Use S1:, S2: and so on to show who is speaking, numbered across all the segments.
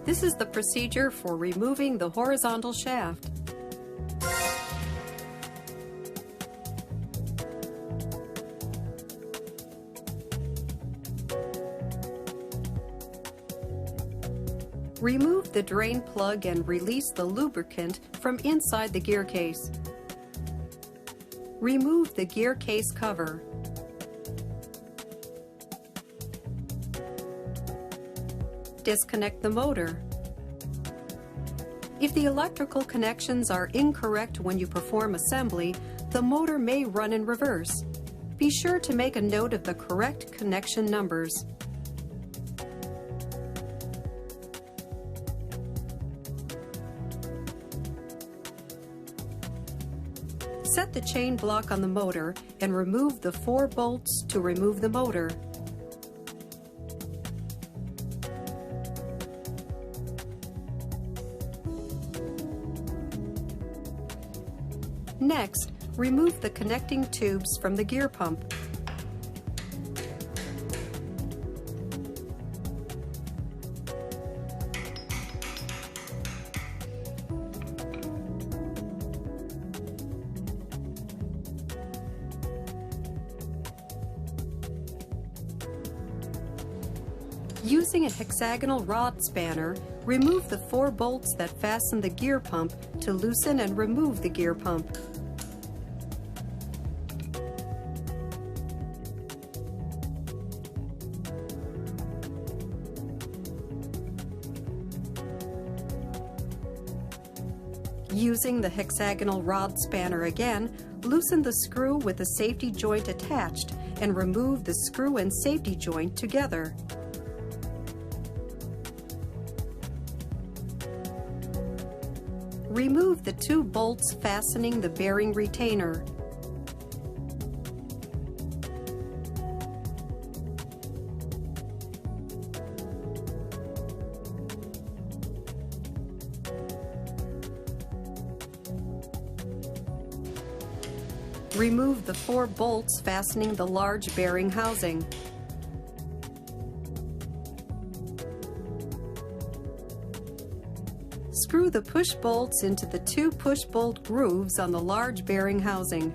S1: This is the procedure for removing the horizontal shaft. Remove the drain plug and release the lubricant from inside the gear case. Remove the gear case cover. Disconnect the motor. If the electrical connections are incorrect when you perform assembly, the motor may run in reverse. Be sure to make a note of the correct connection numbers. Set the chain block on the motor and remove the 4 bolts to remove the motor. Next, remove the connecting tubes from the gear pump. Using a hexagonal rod spanner, remove the 4 bolts that fasten the gear pump to loosen and remove the gear pump. Using the hexagonal rod spanner again, loosen the screw with the safety joint attached and remove the screw and safety joint together. Remove the 2 bolts fastening the bearing retainer. Remove the 4 bolts fastening the large bearing housing. Screw the push bolts into the 2 push bolt grooves on the large bearing housing.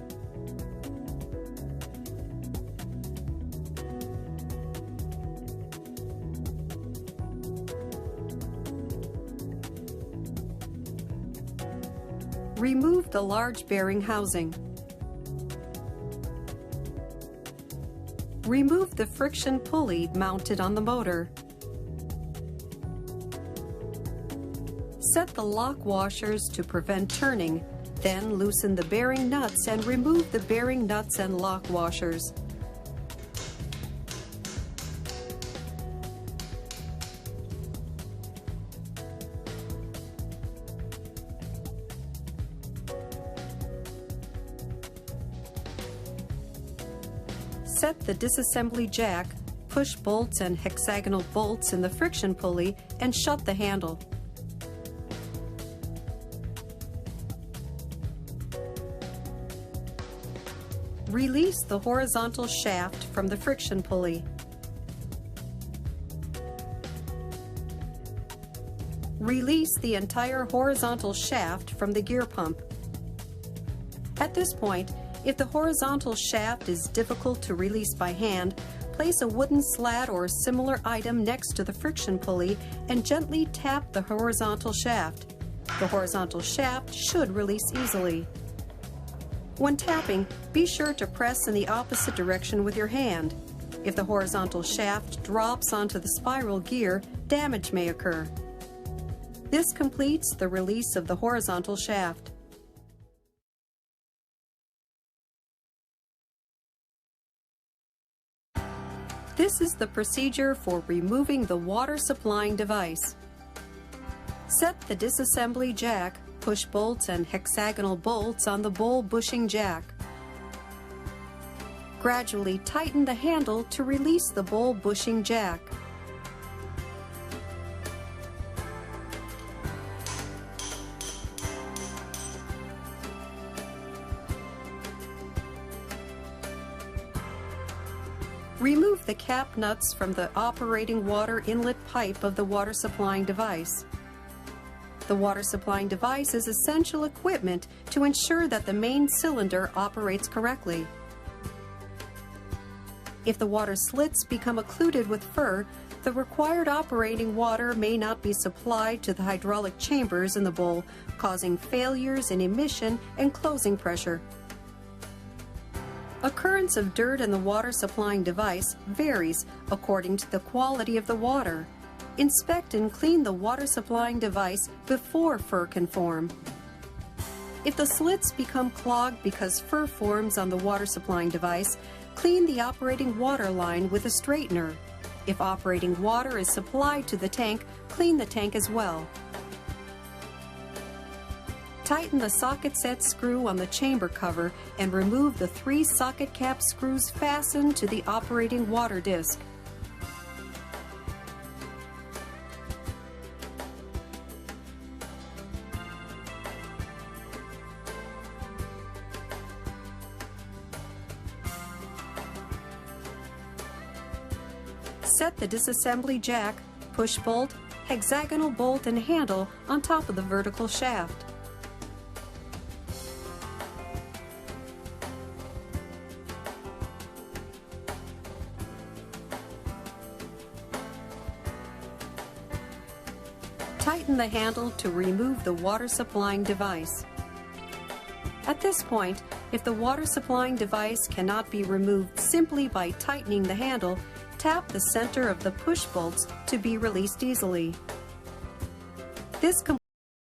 S1: Remove the large bearing housing. Remove the friction pulley mounted on the motor. Set the lock washers to prevent turning, then loosen the bearing nuts and remove the bearing nuts and lock washers. Set the disassembly jack, push bolts and hexagonal bolts in the friction pulley and shut the handle. Release the horizontal shaft from the friction pulley. Release the entire horizontal shaft from the gear pump. At this point, if the horizontal shaft is difficult to release by hand, place a wooden slat or similar item next to the friction pulley and gently tap the horizontal shaft. The horizontal shaft should release easily. When tapping, be sure to press in the opposite direction with your hand. If the horizontal shaft drops onto the spiral gear, damage may occur. This completes the release of the horizontal shaft. This is the procedure for removing the water supplying device. Set the disassembly jack, push bolts and hexagonal bolts on the bowl bushing jack. Gradually tighten the handle to release the bowl bushing jack. Remove the cap nuts from the operating water inlet pipe of the water supplying device. The water supplying device is essential equipment to ensure that the main cylinder operates correctly. If the water slits become occluded with fur, the required operating water may not be supplied to the hydraulic chambers in the bowl, causing failures in emission and closing pressure. Occurrence of dirt in the water supplying device varies according to the quality of the water. Inspect and clean the water supplying device before fur can form. If the slits become clogged because fur forms on the water supplying device, clean the operating water line with a straightener. If operating water is supplied to the tank, clean the tank as well. Tighten the socket set screw on the chamber cover and remove the 3 socket cap screws fastened to the operating water disc. Set the disassembly jack, push bolt, hexagonal bolt and handle on top of the vertical shaft. Tighten the handle to remove the water supplying device. At this point, if the water supplying device cannot be removed simply by tightening the handle, tap the center of the push bolts to be released easily. This